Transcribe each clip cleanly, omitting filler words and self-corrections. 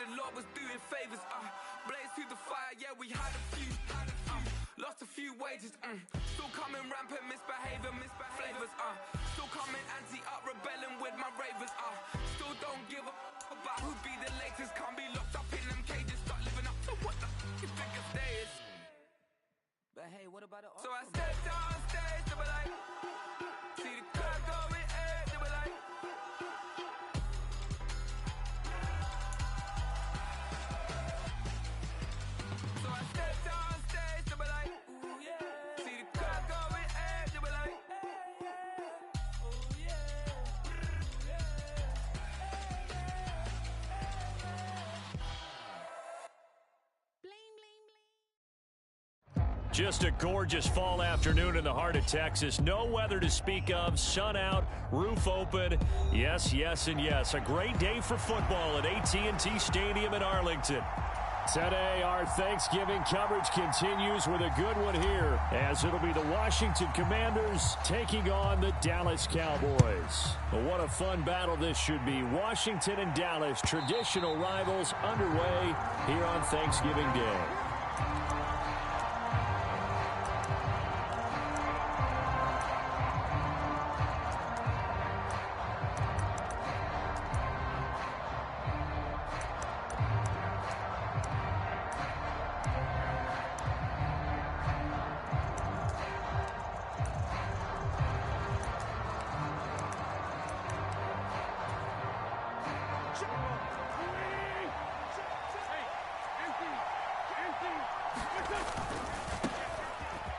the Lord was doing favors. Blaze through the fire, yeah, we had a few. Lost a few wages. Still coming rampant, misbehavior, flavors. Still coming anti-up, rebelling with my ravers. Still don't give a about who be the latest. Can't be locked up in them cages. Start living up to what the you think of days. But hey, what about it? So I stepped on stage, they were like, see the crowd going air, they were like. So I stepped on stage, they were like, ooh yeah. See the crowd going air, they were like, ooh yeah. Bling, bling, bling. Just a gorgeous fall afternoon in the heart of Texas. No weather to speak of. Sun out, roof open. Yes, yes, and yes. A great day for football at AT&T Stadium in Arlington. Today, our Thanksgiving coverage continues with a good one here, as it'll be the Washington Commanders taking on the Dallas Cowboys. Well, what a fun battle this should be. Washington and Dallas, traditional rivals, underway here on Thanksgiving Day.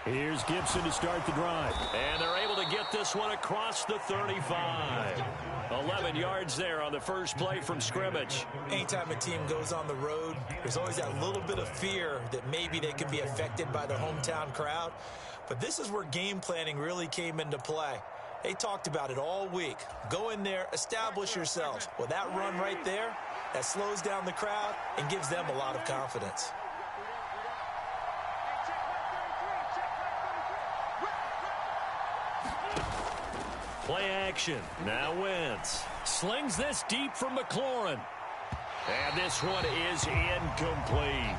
Here's Gibson to start the drive. And they're able to get this one across the 35. 11 yards there on the first play from scrimmage. Anytime a team goes on the road, there's always that little bit of fear that maybe they could be affected by the hometown crowd. But this is where game planning really came into play. They talked about it all week. Go in there, establish yourselves. Well, that run right there, that slows down the crowd and gives them a lot of confidence. Play action. Now Wentz slings this deep from McLaurin. And this one is incomplete.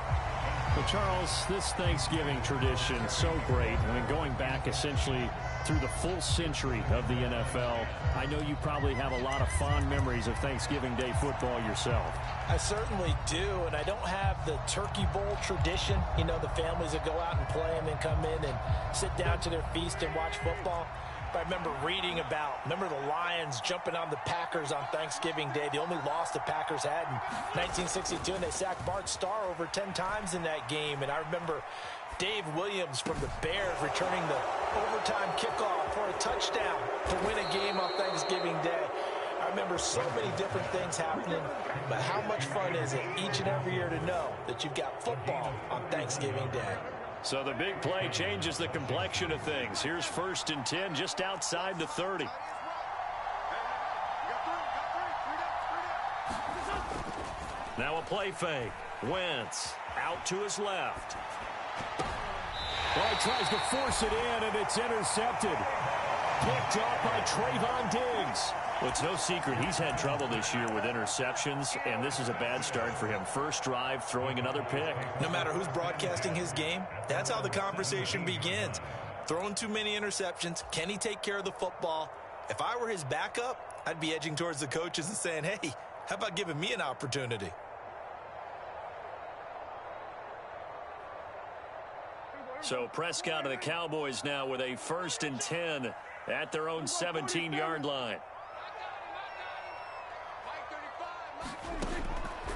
Well, Charles, this Thanksgiving tradition, so great. I mean, going back essentially through the full century of the NFL, I know you probably have a lot of fond memories of Thanksgiving Day football yourself. I certainly do, and I don't have the Turkey Bowl tradition. You know, the families that go out and play and then come in and sit down to their feast and watch football. I remember reading remember the Lions jumping on the Packers on Thanksgiving Day. The only loss the Packers had in 1962, and they sacked Bart Starr over 10 times in that game. And I remember Dave Williams from the Bears returning the overtime kickoff for a touchdown to win a game on Thanksgiving Day. I remember so many different things happening, but how much fun is it each and every year to know that you've got football on Thanksgiving Day? So the big play changes the complexion of things. Here's 1st and 10 just outside the 30. Now a play fake. Wentz out to his left. Well, he tries to force it in, and it's intercepted. Picked up by Trayvon Diggs. Well, it's no secret he's had trouble this year with interceptions, and this is a bad start for him. First drive, throwing another pick. No matter who's broadcasting his game, that's how the conversation begins. Throwing too many interceptions, can he take care of the football? If I were his backup, I'd be edging towards the coaches and saying, hey, how about giving me an opportunity? So Prescott and the Cowboys now with a 1st and 10 at their own 17-yard line.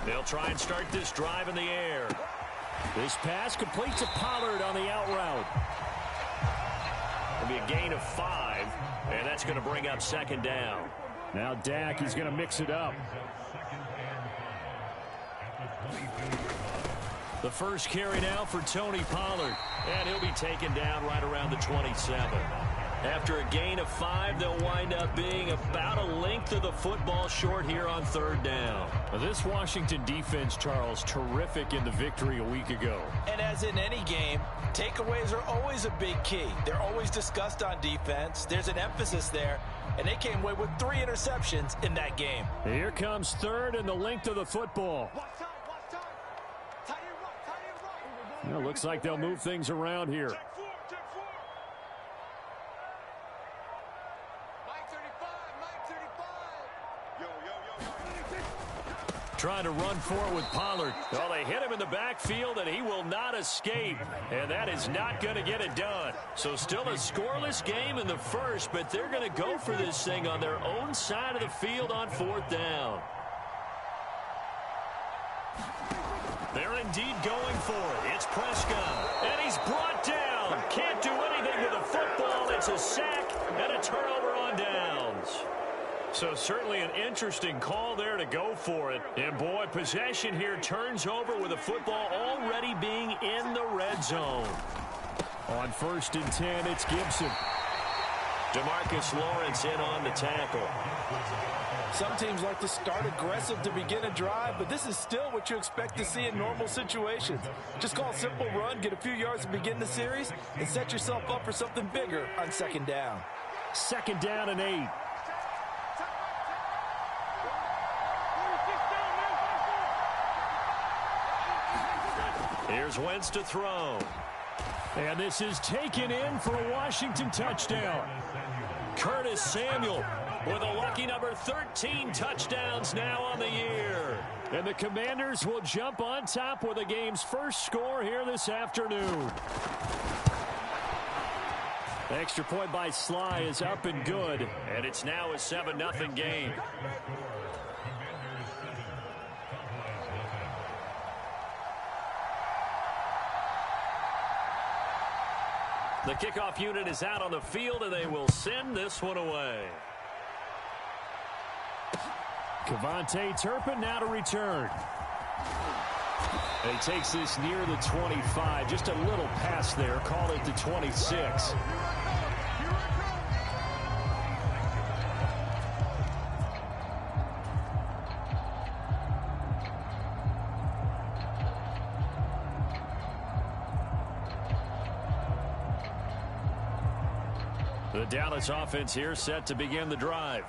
They'll try and start this drive in the air. This pass complete to Pollard on the out route. It'll be a gain of 5, and that's going to bring up 2nd down. Now Dak, he's going to mix it up. The first carry now for Tony Pollard, and he'll be taken down right around the 27. After a gain of 5, they'll wind up being about a length of the football short here on 3rd down. Well, this Washington defense, Charles, terrific in the victory a week ago. And as in any game, takeaways are always a big key. They're always discussed on defense. There's an emphasis there, and they came away with 3 interceptions in that game. Here comes 3rd and the length of the football. Well, looks like they'll move things around here. Trying to run for it with Pollard. Well, they hit him in the backfield, and he will not escape. And that is not going to get it done. So still a scoreless game in the first, but they're going to go for this thing on their own side of the field on 4th down. They're indeed going for it. It's Prescott, and he's brought down. Can't do anything with the football. It's a sack and a turnover on downs. So certainly an interesting call there to go for it. And, boy, possession here turns over with the football already being in the red zone. On 1st and 10, it's Gibson. DeMarcus Lawrence in on the tackle. Some teams like to start aggressive to begin a drive, but this is still what you expect to see in normal situations. Just call a simple run, get a few yards to begin the series, and set yourself up for something bigger on 2nd down. 2nd down and 8. Here's Wentz to throw. And this is taken in for a Washington touchdown. Curtis Samuel with a lucky number 13 touchdowns now on the year. And the Commanders will jump on top with the game's first score here this afternoon. The extra point by Sly is up and good. And it's now a 7-0 game. The kickoff unit is out on the field, and they will send this one away. Kevontae Turpin now to return. And he takes this near the 25. Just a little pass there. Call it the 26. The Dallas offense here set to begin the drive.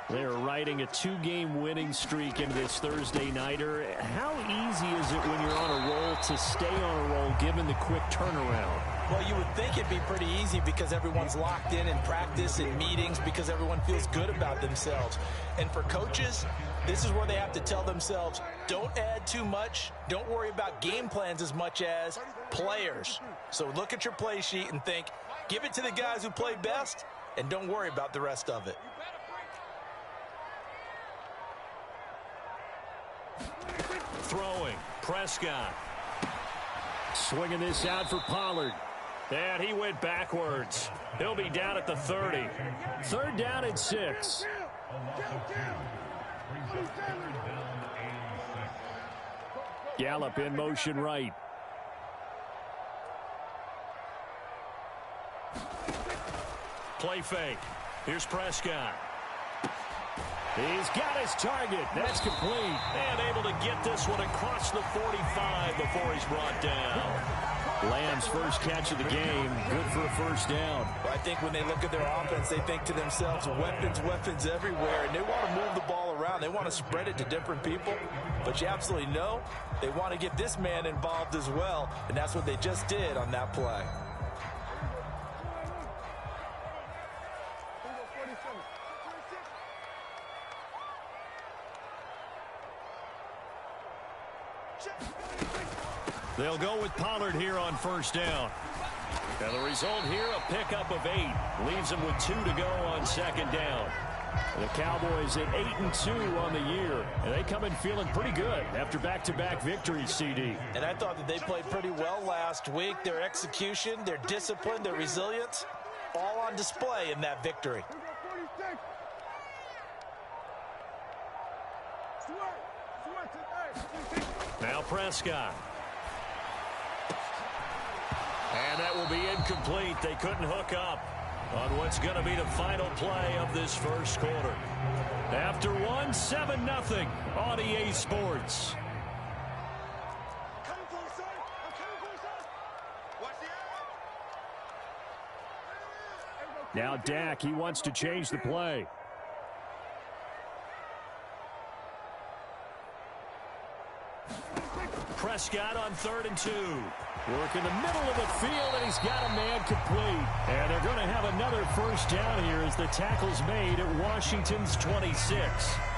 They're riding a 2-game winning streak into this Thursday nighter. How easy is it when you're on a roll to stay on a roll given the quick turnaround? Well, you would think it'd be pretty easy because everyone's locked in practice and meetings because everyone feels good about themselves. And for coaches, this is where they have to tell themselves, don't add too much. Don't worry about game plans as much as players. So look at your play sheet and think, give it to the guys who play best, and don't worry about the rest of it. Throwing, Prescott. Swinging this out for Pollard. And he went backwards. He'll be down at the 30. 3rd down and 6. Gallup in motion right. Play fake. Here's Prescott. He's got his target. That's complete. And able to get this one across the 45 before he's brought down. Lamb's first catch of the game. Good for a 1st down. I think when they look at their offense, they think to themselves, weapons everywhere. And they want to move the ball around. They want to spread it to different people. But you absolutely know they want to get this man involved as well. And that's what they just did on that play. They'll go with Pollard here on 1st down. And the result here, a pickup of 8. Leaves them with 2 to go on 2nd down. The Cowboys at 8-2 on the year. And they come in feeling pretty good after back-to-back victories, CD. And I thought that they played pretty well last week. Their execution, their discipline, their resilience, all on display in that victory. Now Prescott. And that will be incomplete. They couldn't hook up on what's going to be the final play of this first quarter. After one, 7-0 on EA Sports. Now Dak, he wants to change the play. Prescott on 3rd and 2. Work in the middle of the field, and he's got a man complete. And they're going to have another first down here as the tackle's made at Washington's 26.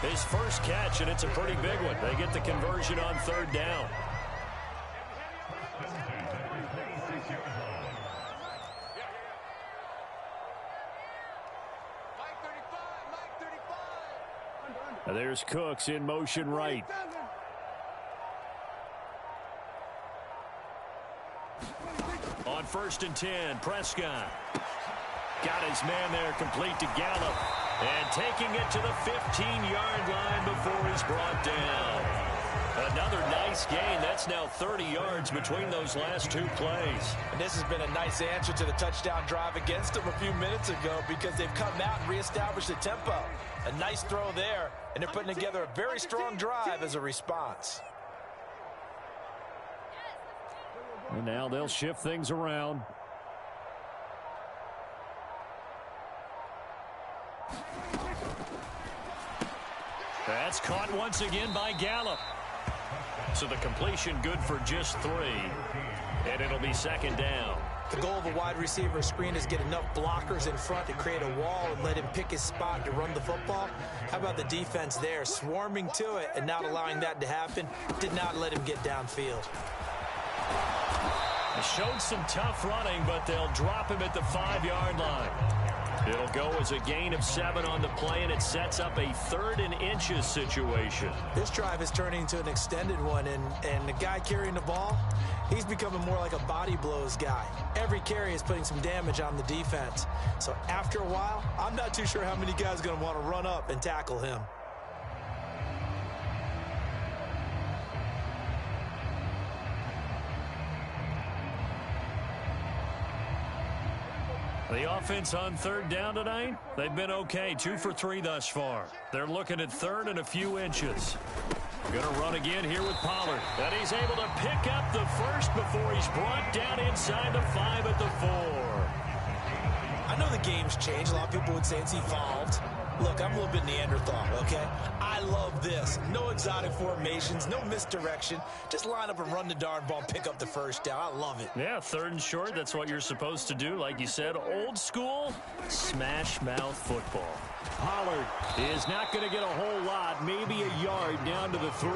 His first catch, and it's a pretty big one. They get the conversion on 3rd down. There's Cooks in motion right. On 1st and 10, Prescott. Got his man there complete to Gallup. And taking it to the 15-yard line before he's brought down. Another nice gain. That's now 30 yards between those last 2 plays. And this has been a nice answer to the touchdown drive against them a few minutes ago because they've come out and reestablished the tempo. A nice throw there, and they're putting together a very strong drive as a response. And now they'll shift things around. That's caught once again by Gallup. So the completion good for just 3. And it'll be 2nd down. The goal of a wide receiver screen is get enough blockers in front to create a wall and let him pick his spot to run the football. How about the defense there, swarming to it and not allowing that to happen? Did not let him get downfield. Showed some tough running, but they'll drop him at the 5-yard line. It'll go as a gain of 7 on the play, and it sets up a 3rd and inches situation. This drive is turning into an extended one, and the guy carrying the ball, he's becoming more like a body blows guy. Every carry is putting some damage on the defense. So after a while, I'm not too sure how many guys are going to want to run up and tackle him. The offense on 3rd down tonight, they've been okay. 2 for 3 thus far. They're looking at 3rd and a few inches. Going to run again here with Pollard. And he's able to pick up the first before he's brought down inside the 5 at the 4. I know the game's changed. A lot of people would say it's evolved. Look, I'm a little bit Neanderthal, okay? I love this. No exotic formations, no misdirection. Just line up and run the darn ball and pick up the first down. I love it. Yeah, 3rd and short, that's what you're supposed to do. Like you said, old school, smash mouth football. Pollard is not going to get a whole lot, maybe a yard down to the 3.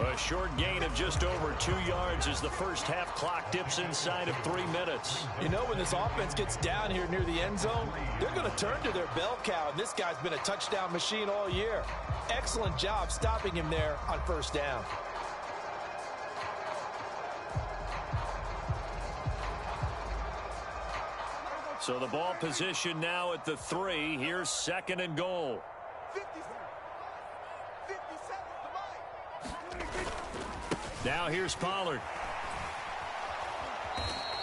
A short gain of just over 2 yards as the first half clock dips inside of 3 minutes. You know, when this offense gets down here near the end zone, they're going to turn to their bell cow, and this guy's been a touchdown machine all year. Excellent job stopping him there on 1st down. So the ball position now at the 3. Here's 2nd and goal. Now here's Pollard.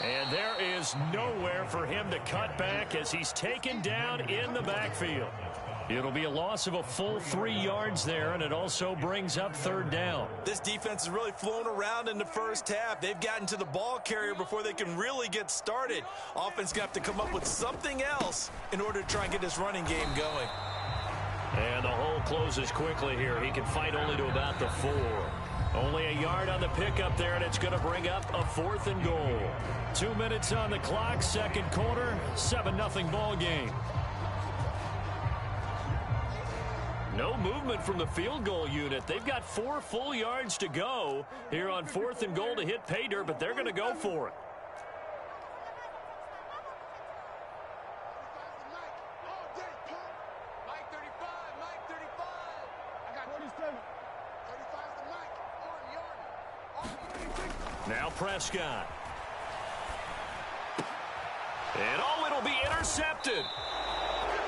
And there is nowhere for him to cut back as he's taken down in the backfield. It'll be a loss of a full 3 yards there, and it also brings up 3rd down. This defense has really flown around in the first half. They've gotten to the ball carrier before they can really get started. Offense going to have to come up with something else in order to try and get this running game going. And the hole closes quickly here. He can fight only to about the 4. Only a yard on the pickup there, and it's going to bring up a 4th and goal. 2 minutes on the clock, 2nd quarter, 7-0 ball game. No movement from the field goal unit. They've got 4 full yards to go here on 4th and goal to hit pay dirt, but they're going to go for it. Now Prescott. And it'll be intercepted.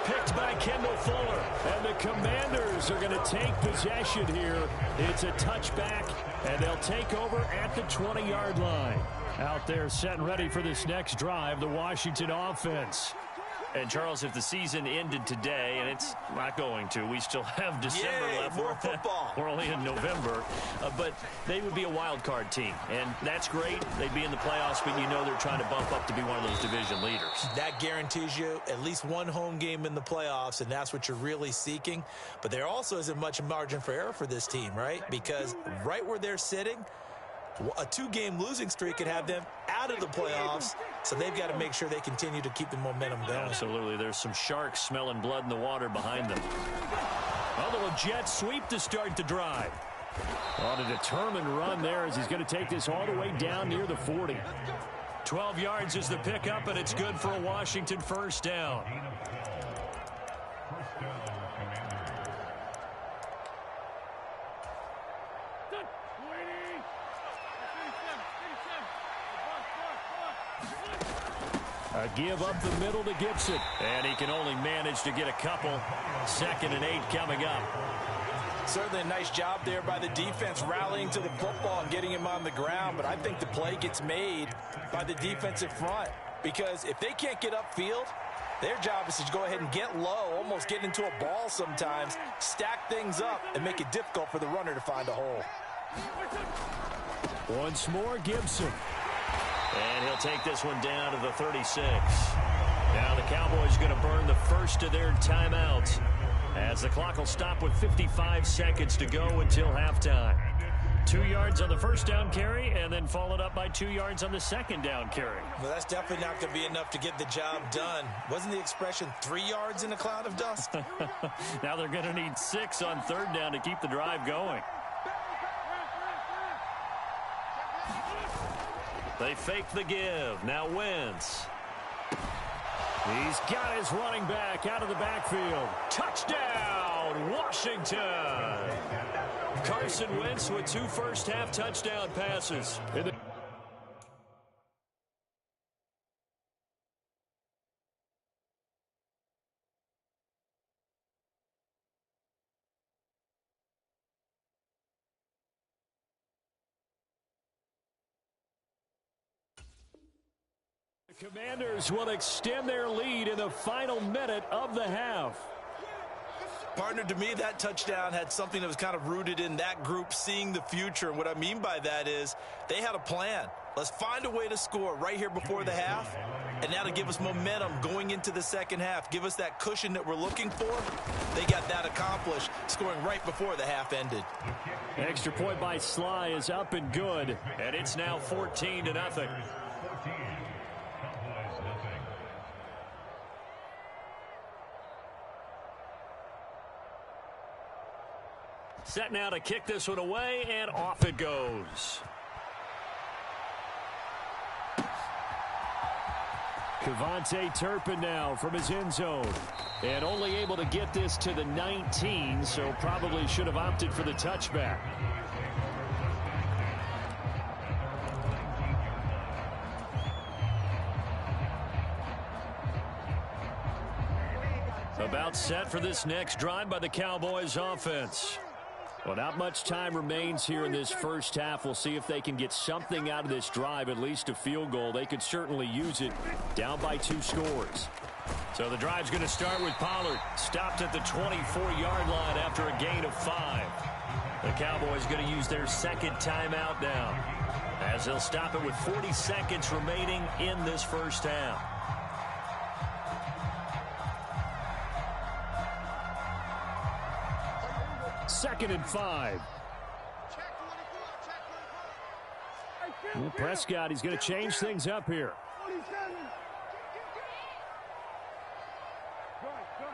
Picked by Kendall Fuller. And the Commanders are going to take possession here. It's a touchback, and they'll take over at the 20-yard line. Out there set and ready for this next drive, the Washington offense. And, Charles, if the season ended today, and it's not going to, we still have December left. More football. We're only in November. But they would be a wild card team, and that's great. They'd be in the playoffs, but you know they're trying to bump up to be one of those division leaders. That guarantees you at least one home game in the playoffs, and that's what you're really seeking. But there also isn't much margin for error for this team, right? Because right where they're sitting, A 2-game losing streak could have them out of the playoffs, so they've got to make sure they continue to keep the momentum going. Absolutely. There's some sharks smelling blood in the water behind them. A little jet sweep to start the drive. On a determined run there as he's going to take this all the way down near the 40. 12 yards is the pickup, and it's good for a Washington first down. A give up the middle to Gibson. And he can only manage to get a couple. 2nd and 8 coming up. Certainly a nice job there by the defense rallying to the football and getting him on the ground. But I think the play gets made by the defensive front. Because if they can't get upfield, their job is to go ahead and get low, almost get into a ball sometimes, stack things up, and make it difficult for the runner to find a hole. Once more, Gibson. And he'll take this one down to the 36. Now the Cowboys going to burn the first of their timeouts as the clock will stop with 55 seconds to go until halftime. 2 yards on the first down carry and then followed up by 2 yards on the second down carry. Well, that's definitely not going to be enough to get the job done. Wasn't the expression 3 yards in a cloud of dust? Now they're going to need 6 on third down to keep the drive going. They fake the give. Now Wentz. He's got his running back out of the backfield. Touchdown, Washington. Carson Wentz with 2 first-half touchdown passes. Commanders will extend their lead in the final minute of the half. Partner, to me, that touchdown had something that was kind of rooted in that group seeing the future. And what I mean by that is they had a plan. Let's find a way to score right here before the half. And now to give us momentum going into the second half, give us that cushion that we're looking for. They got that accomplished, scoring right before the half ended. Extra point by Sly is up and good. And it's now 14-0. Set now to kick this one away, and off it goes. Kevontae Turpin now from his end zone. And only able to get this to the 19, so probably should have opted for the touchback. About set for this next drive by the Cowboys offense. Well, not much time remains here in this first half. We'll see if they can get something out of this drive, at least a field goal. They could certainly use it, down by 2 scores. So the drive's going to start with Pollard. Stopped at the 24-yard line after a gain of 5. The Cowboys going to use their second timeout now, as they'll stop it with 40 seconds remaining in this first half. Second and 5. Well, Prescott, he's going to change things up here.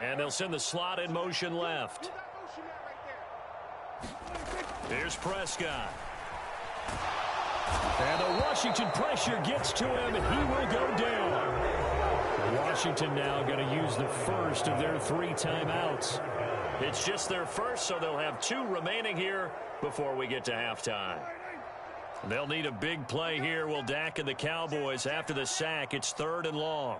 And they'll send the slot in motion left. Here's Prescott. And the Washington pressure gets to him, and he will go down. Washington now going to use the first of their 3 timeouts. It's just their first, so they'll have 2 remaining here before we get to halftime. They'll need a big play here, will Dak and the Cowboys. After the sack, it's 3rd and long.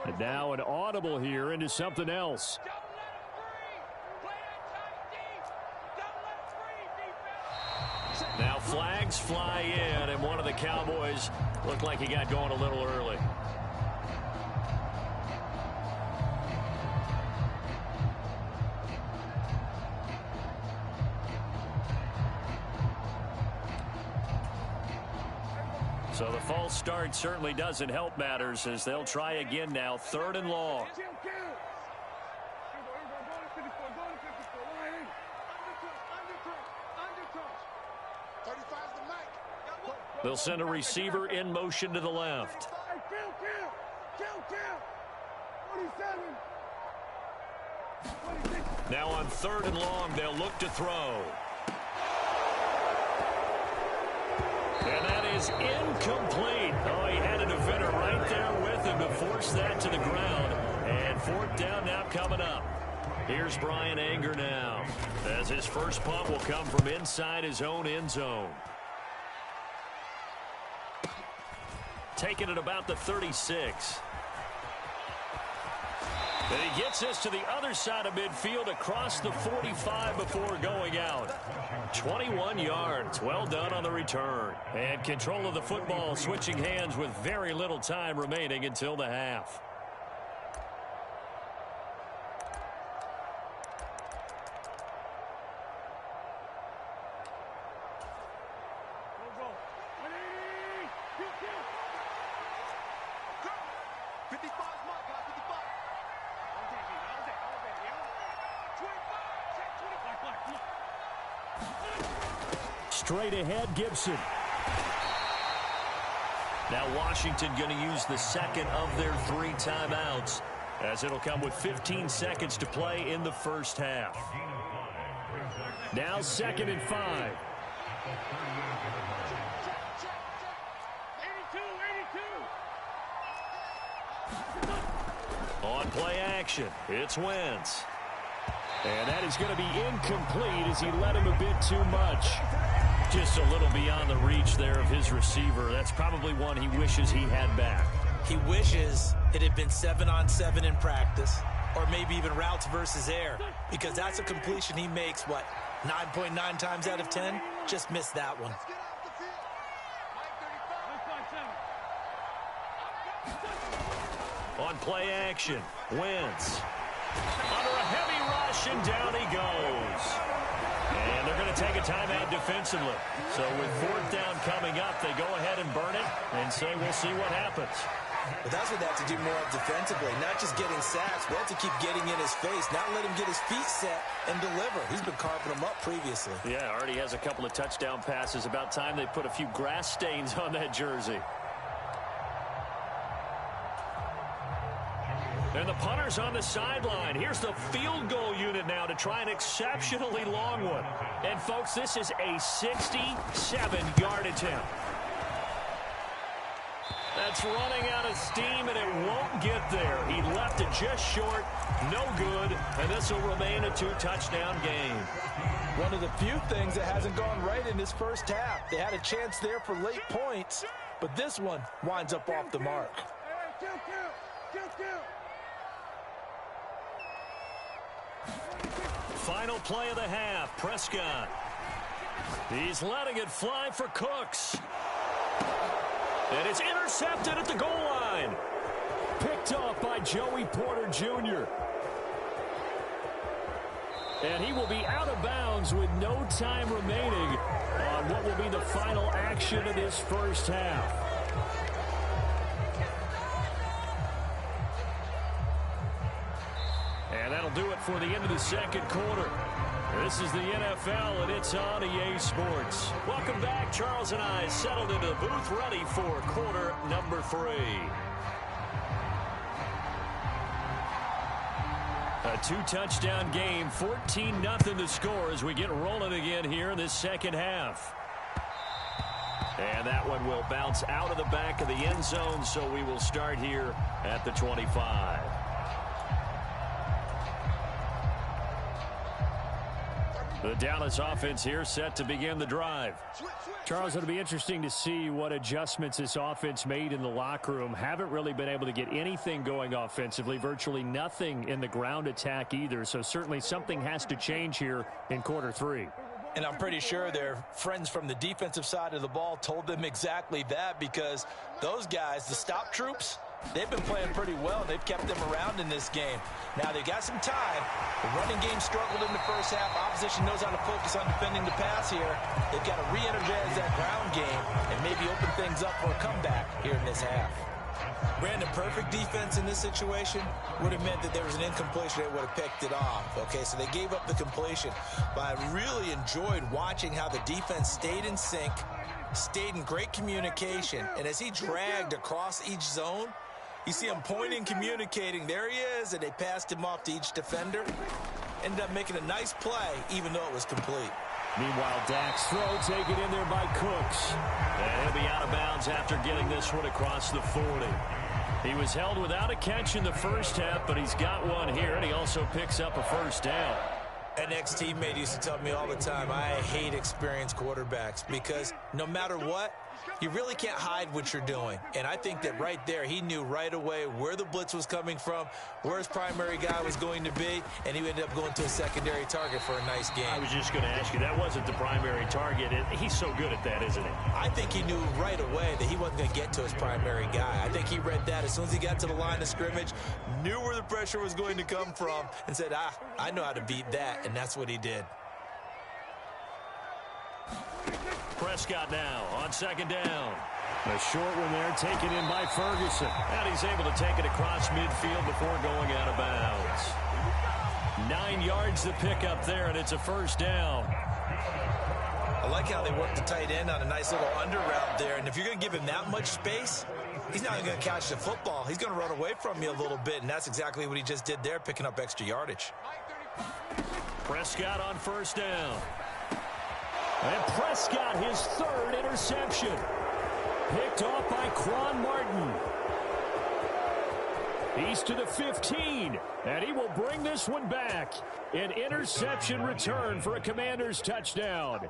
And now an audible here into something else. Now flags fly in, and one of the Cowboys looked like he got going a little early. So the false start certainly doesn't help matters, as they'll try again now, 3rd and long. They'll send a receiver in motion to the left. Now on 3rd and long, they'll look to throw. And that is incomplete. Oh, he had a defender right there with him to force that to the ground. And 4th down now coming up. Here's Bryan Anger now, as his first punt will come from inside his own end zone. Taking it about the 36. And he gets this to the other side of midfield across the 45 before going out. 21 yards. Well done on the return. And control of the football switching hands with very little time remaining until the half. Straight ahead, Gibson. Now Washington going to use the second of their 3 timeouts, as it'll come with 15 seconds to play in the first half. Now 2nd and 5. On play action, it's Wentz. And that is going to be incomplete as he led him a bit too much. Just a little beyond the reach there of his receiver. That's probably one he wishes he had back. He wishes it had been 7-on-7 in practice, or maybe even routes versus air, because that's a completion he makes, 9.9 times out of 10? Just missed that one. On play action, Wentz. Under a heavy rush, and down he goes. And they're going to take a timeout defensively. So with 4th down coming up, they go ahead and burn it and say, we'll see what happens. But that's what they have to do more of defensively, not just getting sacks. We have to keep getting in his face, not let him get his feet set and deliver. He's been carving them up previously. Yeah, already has a couple of touchdown passes. About time they put a few grass stains on that jersey. And the punter's on the sideline. Here's the field goal unit now to try an exceptionally long one. And, folks, this is a 67-yard attempt. That's running out of steam, and it won't get there. He left it just short, no good, and this will remain a 2-touchdown game. One of the few things that hasn't gone right in this first half. They had a chance there for late points, but this one winds up off the mark. Final play of the half, Prescott. He's letting it fly for Cooks. And it's intercepted at the goal line. Picked off by Joey Porter Jr. And he will be out of bounds with no time remaining on what will be the final action of this first half. And that'll do it for the end of the second quarter. This is the NFL, and it's on EA Sports. Welcome back. Charles and I settled into the booth, ready for quarter number 3. A 2-touchdown game, 14-0 the score as we get rolling again here in this second half. And that one will bounce out of the back of the end zone, so we will start here at the 25. The Dallas offense here set to begin the drive. Charles, it'll be interesting to see what adjustments this offense made in the locker room. Haven't really been able to get anything going offensively, virtually nothing in the ground attack either. So certainly something has to change here in quarter 3. And I'm pretty sure their friends from the defensive side of the ball told them exactly that, because those guys, the stop troops, they've been playing pretty well. They've kept them around in this game. Now, they got some time. The running game struggled in the first half. Opposition knows how to focus on defending the pass here. They've got to re-energize that ground game and maybe open things up for a comeback here in this half. Brandon, perfect defense in this situation would have meant that there was an incompletion. They would have picked it off. Okay, so they gave up the completion. But I really enjoyed watching how the defense stayed in sync, stayed in great communication. And as he dragged across each zone, you see him pointing, communicating. There he is, and they passed him off to each defender. Ended up making a nice play, even though it was complete. Meanwhile, Dak's throw taken in there by Cooks. And he'll be out of bounds after getting this one across the 40. He was held without a catch in the first half, but he's got one here, and he also picks up a first down. An ex-teammate used to tell me all the time, I hate experienced quarterbacks because no matter what, you really can't hide what you're doing. And I think that right there, he knew right away where the blitz was coming from, where his primary guy was going to be, and he ended up going to a secondary target for a nice game. I was just going to ask you, that wasn't the primary target. He's so good at that, isn't he? I think he knew right away that he wasn't going to get to his primary guy. I think he read that as soon as he got to the line of scrimmage, knew where the pressure was going to come from, and said, I know how to beat that, and that's what he did. Prescott now on second down. A short one there taken in by Ferguson. And he's able to take it across midfield before going out of bounds. 9 yards to pick up there, and it's a first down. I like how they work the tight end on a nice little under route there. And if you're going to give him that much space, he's not going to catch the football. He's going to run away from you a little bit, and that's exactly what he just did there, picking up extra yardage. Prescott on first down. And Prescott, his third interception. Picked off by Quan Martin. He's to the 15, and he will bring this one back. An interception return for a Commanders touchdown.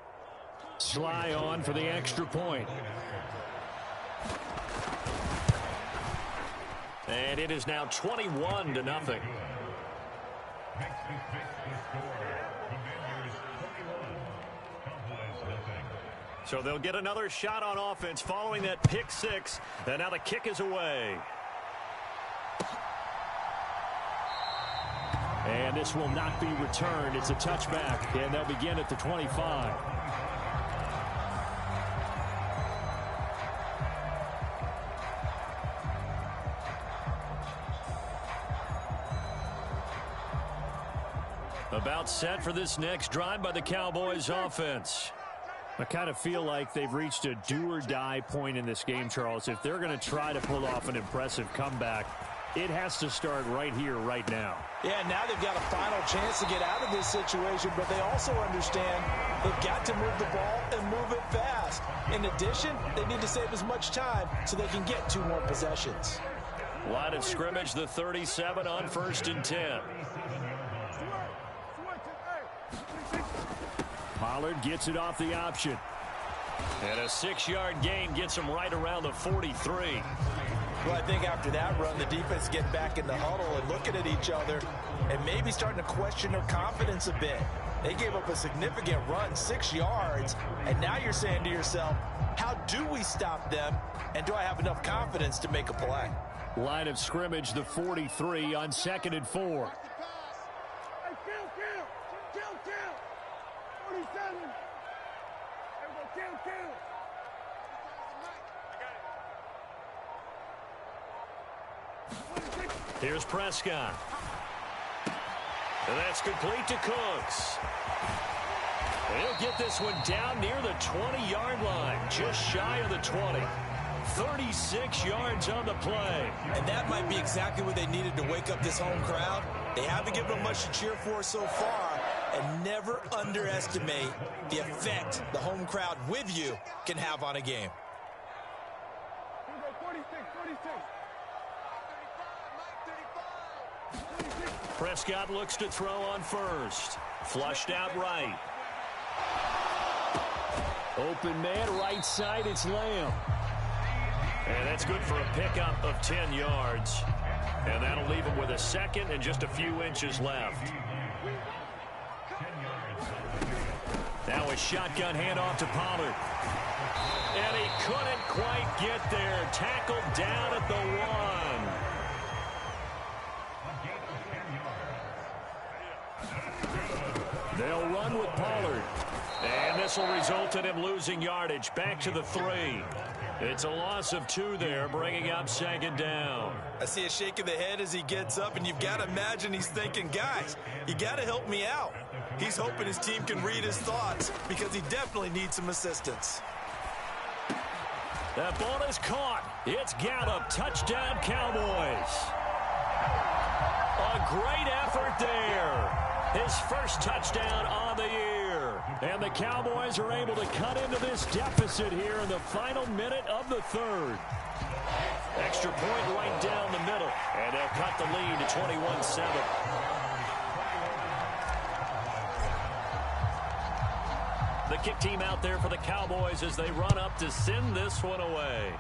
Sly on for the extra point. And it is now 21-0. So they'll get another shot on offense following that pick six. And now the kick is away. And this will not be returned. It's a touchback, and they'll begin at the 25. About set for this next drive by the Cowboys offense. I kind of feel like they've reached a do-or-die point in this game, Charles. If they're going to try to pull off an impressive comeback, it has to start right here, right now. Yeah, now they've got a final chance to get out of this situation, but they also understand they've got to move the ball and move it fast. In addition, they need to save as much time so they can get 2 more possessions. Line of scrimmage, the 37 on 1st and 10. Pollard gets it off the option. And a 6-yard gain gets him right around the 43. Well, I think after that run, the defense get back in the huddle and looking at each other and maybe starting to question their confidence a bit. They gave up a significant run, 6 yards, and now you're saying to yourself, how do we stop them, and do I have enough confidence to make a play? Line of scrimmage, the 43 on 2nd and 4. Here's Prescott. And that's complete to Cooks. And he'll get this one down near the 20-yard line, just shy of the 20. 36 yards on the play. And that might be exactly what they needed to wake up this home crowd. They haven't given them much to cheer for so far, and never underestimate the effect the home crowd with you can have on a game. Prescott looks to throw on first. Flushed out right. Open man, right side, it's Lamb. And that's good for a pickup of 10 yards. And that'll leave him with a second and just a few inches left. Now a shotgun handoff to Pollard. And he couldn't quite get there. Tackled down at the 1. They'll run with Pollard. And this will result in him losing yardage. Back to the 3. It's a loss of 2 there, bringing up 2nd down. I see a shake of the head as he gets up, and you've got to imagine he's thinking, guys, you got to help me out. He's hoping his team can read his thoughts because he definitely needs some assistance. That ball is caught. It's Gallup. Touchdown, Cowboys. A great effort there. His first touchdown on the year. And the Cowboys are able to cut into this deficit here in the final minute of the third. Extra point right down the middle. And they'll cut the lead to 21-7. The kick team out there for the Cowboys as they run up to send this one away.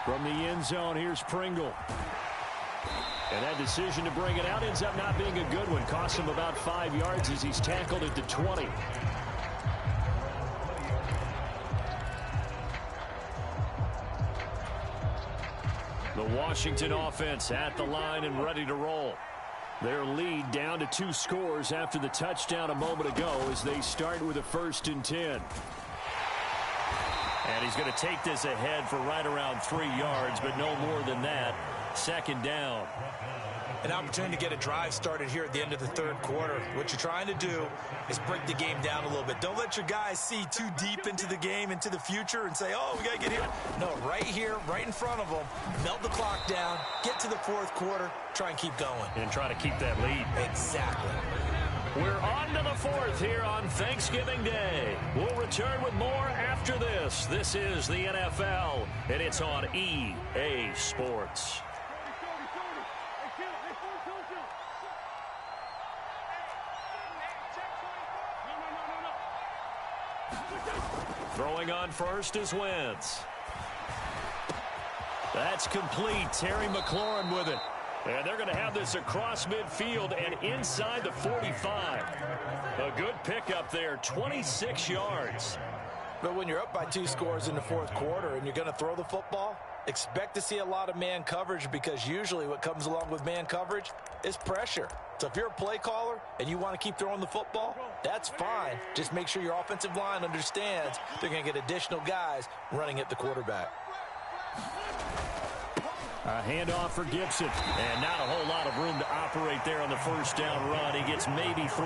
From the end zone, here's Pringle. And that decision to bring it out ends up not being a good one. Costs him about 5 yards as he's tackled at the 20. The Washington offense at the line and ready to roll. Their lead down to 2 scores after the touchdown a moment ago as they start with a 1st and 10. And he's going to take this ahead for right around 3 yards, but no more than that. 2nd down. An opportunity to get a drive started here at the end of the third quarter. What you're trying to do is break the game down a little bit. Don't let your guys see too deep into the game, into the future, and say, oh, we got to get here. No, right here, right in front of them, melt the clock down, get to the fourth quarter, try and keep going. And try to keep that lead. Exactly. We're on to the fourth here on Thanksgiving Day. We'll return with more after this. This is the NFL, and it's on EA Sports. Throwing on first is Wentz. That's complete. Terry McLaurin with it. And they're going to have this across midfield and inside the 45. A good pickup there, 26 yards. But when you're up by 2 scores in the fourth quarter and you're going to throw the football, expect to see a lot of man coverage, because usually what comes along with man coverage is pressure. So if you're a play caller and you want to keep throwing the football, that's fine. Just make sure your offensive line understands they're going to get additional guys running at the quarterback. A handoff for Gibson. And not a whole lot of room to operate there on the first down run. He gets maybe 3.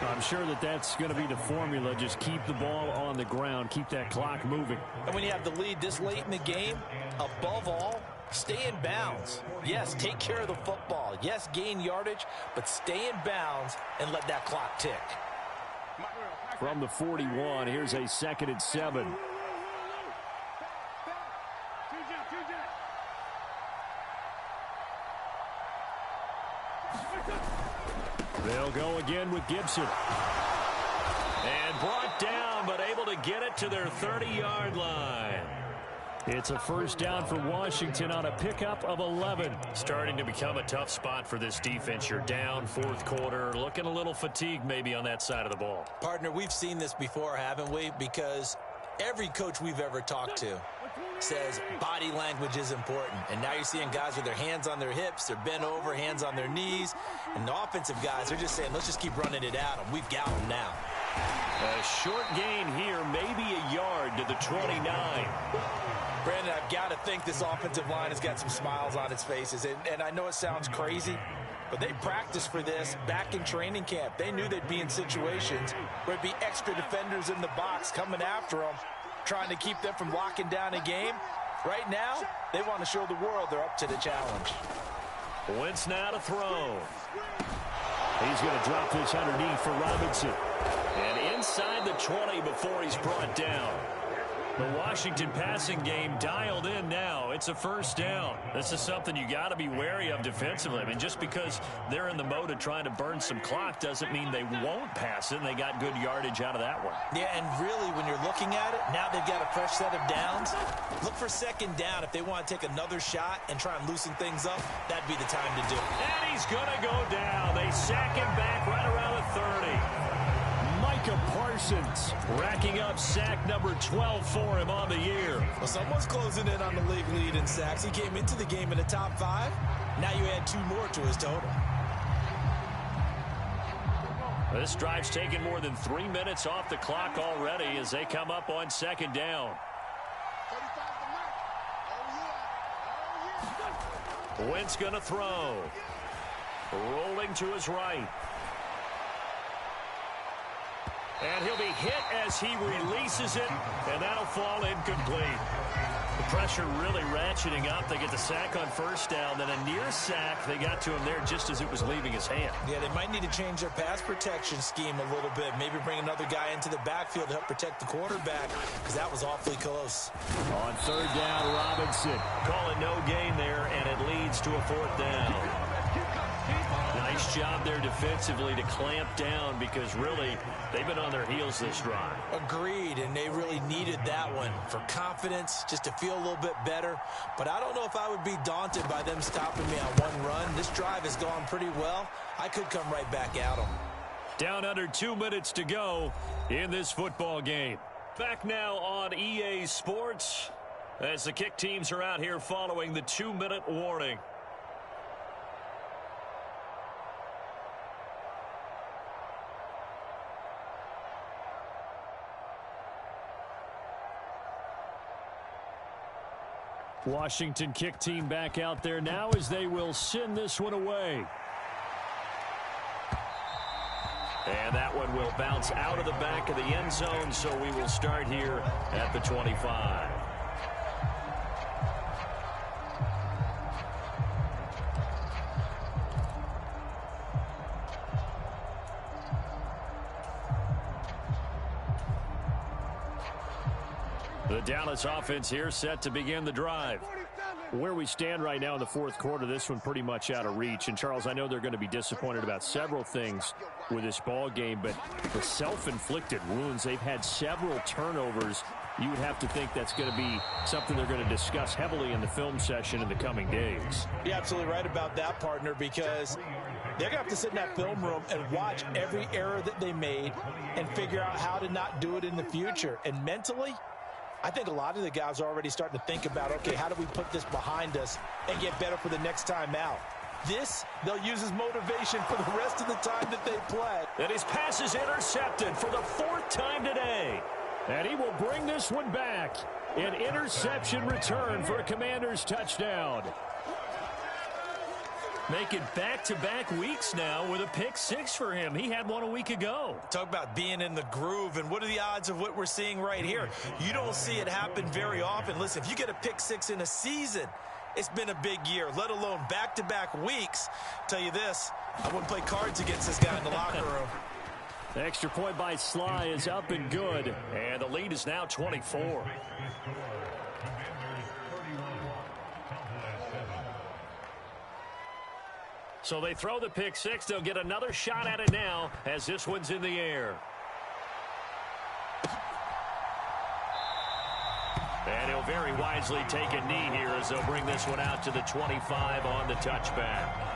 I'm sure that that's going to be the formula. Just keep the ball on the ground. Keep that clock moving. And when you have the lead this late in the game, above all, stay in bounds. Yes, take care of the football. Yes, gain yardage, but stay in bounds and let that clock tick. From the 41, here's a 2nd and 7. They'll go again with Gibson. And brought down, but able to get it to their 30-yard line. It's a first down for Washington on a pickup of 11. Starting to become a tough spot for this defense. You're down, fourth quarter, looking a little fatigued maybe on that side of the ball. Partner, we've seen this before, haven't we? Because every coach we've ever talked to says body language is important. And now you're seeing guys with their hands on their hips, they're bent over, hands on their knees. And the offensive guys are just saying, let's just keep running it at them. We've got them now. A short gain here, maybe a yard to the 29. Brandon, I've got to think this offensive line has got some smiles on its faces. And I know it sounds crazy, but they practiced for this back in training camp. They knew they'd be in situations where it'd be extra defenders in the box coming after them, trying to keep them from locking down a game. Right now, they want to show the world they're up to the challenge. Wentz now to throw. He's going to drop this underneath for Robinson. And inside the 20 before he's brought down. The Washington passing game dialed in now. It's a first down. This is something you got to be wary of defensively. I mean, just because they're in the mode of trying to burn some clock doesn't mean they won't pass it. And they got good yardage out of that one. Yeah, and really, when you're looking at it, now they've got a fresh set of downs. Look for second down. If they want to take another shot and try and loosen things up, that'd be the time to do it. And he's going to go down. They sack him back right around the 30. Micah Parsons racking up sack number 12 for him on the year. Well, someone's closing in on the league lead in sacks. He came into the game in the top 5. Now you add 2 more to his total. This drive's taken more than 3 minutes off the clock already as they come up on second down. Wentz going to throw. Rolling to his right. And he'll be hit as he releases it, and that'll fall incomplete. The pressure really ratcheting up. They get the sack on first down, then a near sack. They got to him there just as it was leaving his hand. Yeah, they might need to change their pass protection scheme a little bit. Maybe bring another guy into the backfield to help protect the quarterback, because that was awfully close. On third down, Robinson. Call it no gain there, and it leads to a fourth down. Nice job there defensively to clamp down, because really they've been on their heels this drive. Agreed, and they really needed that one for confidence, just to feel a little bit better. But I don't know if I would be daunted by them stopping me on one run. This drive has gone pretty well. I could come right back at them. Down under 2 minutes to go in this football game. Back now on EA Sports as the kick teams are out here following the 2-minute warning. Washington kick team back out there now as they will send this one away. And that one will bounce out of the back of the end zone, so we will start here at the 25. The Dallas offense here set to begin the drive. Where we stand right now in the fourth quarter, this one pretty much out of reach. And, Charles, I know they're going to be disappointed about several things with this ball game, but the self-inflicted wounds, they've had several turnovers. You would have to think that's going to be something they're going to discuss heavily in the film session in the coming days. You're absolutely right about that, partner, because they're going to have to sit in that film room and watch every error that they made and figure out how to not do it in the future. And mentally, I think a lot of the guys are already starting to think about, okay, how do we put this behind us and get better for the next time out? This, they'll use as motivation for the rest of the time that they play. And his pass is intercepted for the fourth time today. And he will bring this one back. An interception return for a Commanders touchdown. Making back-to-back weeks now with a pick six for him. He had one a week ago. Talk about being in the groove, and what are the odds of what we're seeing right here? You don't see it happen very often. Listen, if you get a pick six in a season, it's been a big year, let alone back-to-back weeks. Tell you this, I wouldn't play cards against this guy in the locker room. The extra point by Sly is up and good. And the lead is now 24. So they throw the pick six. They'll get another shot at it now as this one's in the air. And he'll very wisely take a knee here as they'll bring this one out to the 25 on the touchback.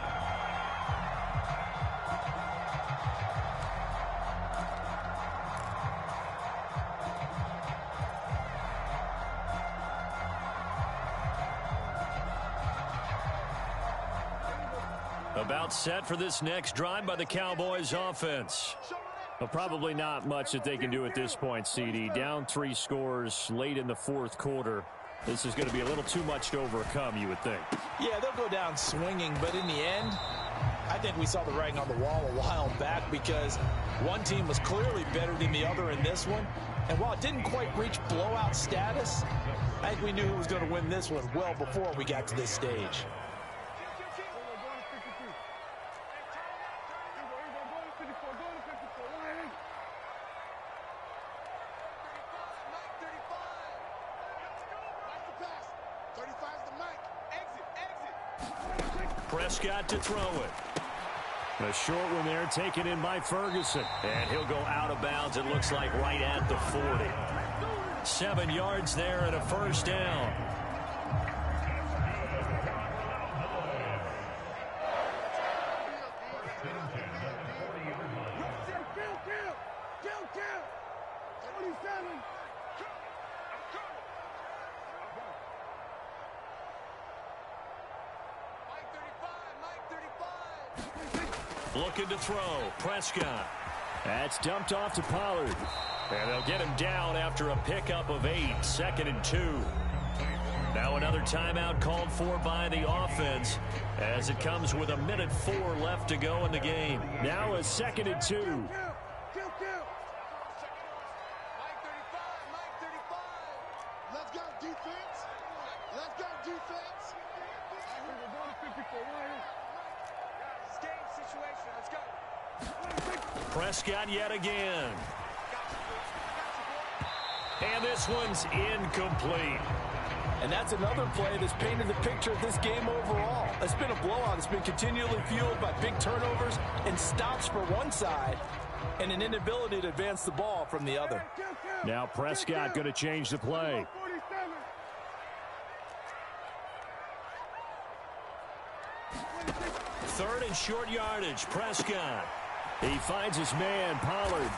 About set for this next drive by the Cowboys offense. Well, probably not much that they can do at this point, CD. Down 3 scores late in the fourth quarter. This is going to be a little too much to overcome, you would think. Yeah, they'll go down swinging, but in the end, I think we saw the writing on the wall a while back, because one team was clearly better than the other in this one. And while it didn't quite reach blowout status, I think we knew who was going to win this one well before we got to this stage. Prescott to throw it. A short one there, taken in by Ferguson. And he'll go out of bounds, it looks like, right at the 40. 7 yards there and a first down. Looking to throw. Prescott. That's dumped off to Pollard. And they'll get him down after a pickup of 8. 2nd and 2. Now another timeout called for by the offense as it comes with 1:04 left to go in the game. Now a 2nd and 2. Prescott yet again. And this one's incomplete. And that's another play that's painted the picture of this game overall. It's been a blowout. It's been continually fueled by big turnovers and stops for one side and an inability to advance the ball from the other. Now Prescott going to change the play. Third and short yardage, Prescott. He finds his man, Pollard,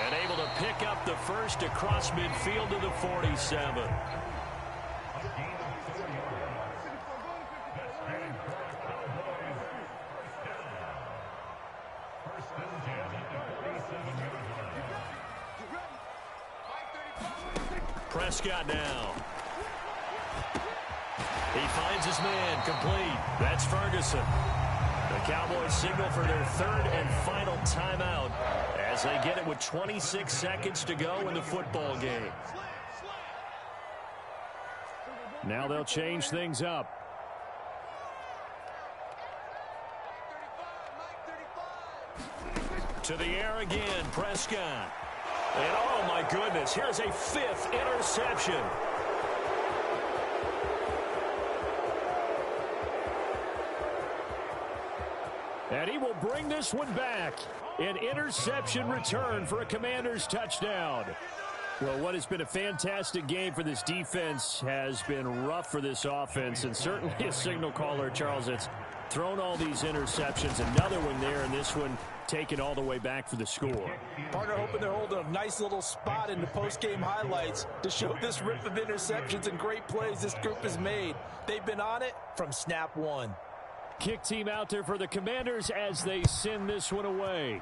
and able to pick up the first across midfield to the 47. Prescott now. He finds his man, complete. That's Ferguson. The Cowboys signal for their third and final timeout as they get it with 26 seconds to go in the football game. Now they'll change things up. To the air again, Prescott. And oh my goodness, here's a fifth interception. And he will bring this one back. An interception return for a Commanders touchdown. Well, what has been a fantastic game for this defense has been rough for this offense, and certainly a signal caller, Charles, that's thrown all these interceptions. Another one there, and this one taken all the way back for the score. Partner hoping they're holding a nice little spot in the post-game highlights to show this rip of interceptions and great plays this group has made. They've been on it from snap one. Kick team out there for the Commanders as they send this one away.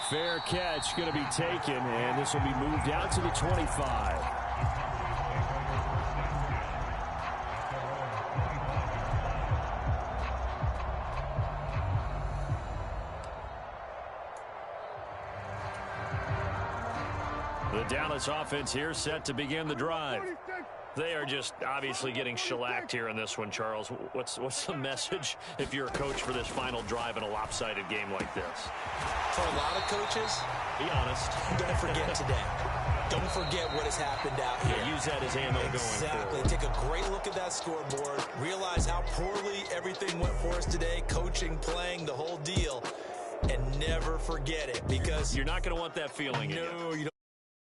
Fair catch going to be taken, and this will be moved out to the 25. The Dallas offense here set to begin the drive. They are just obviously getting shellacked here in this one, Charles. What's the message if you're a coach for this final drive in a lopsided game like this? For a lot of coaches, be honest. Don't forget today. Don't forget what has happened out here. Yeah, use that as ammo going Exactly. forward. Take a great look at that scoreboard. Realize how poorly everything went for us today. Coaching, playing, the whole deal. And never forget it, because you're not going to want that feeling again. No, you don't.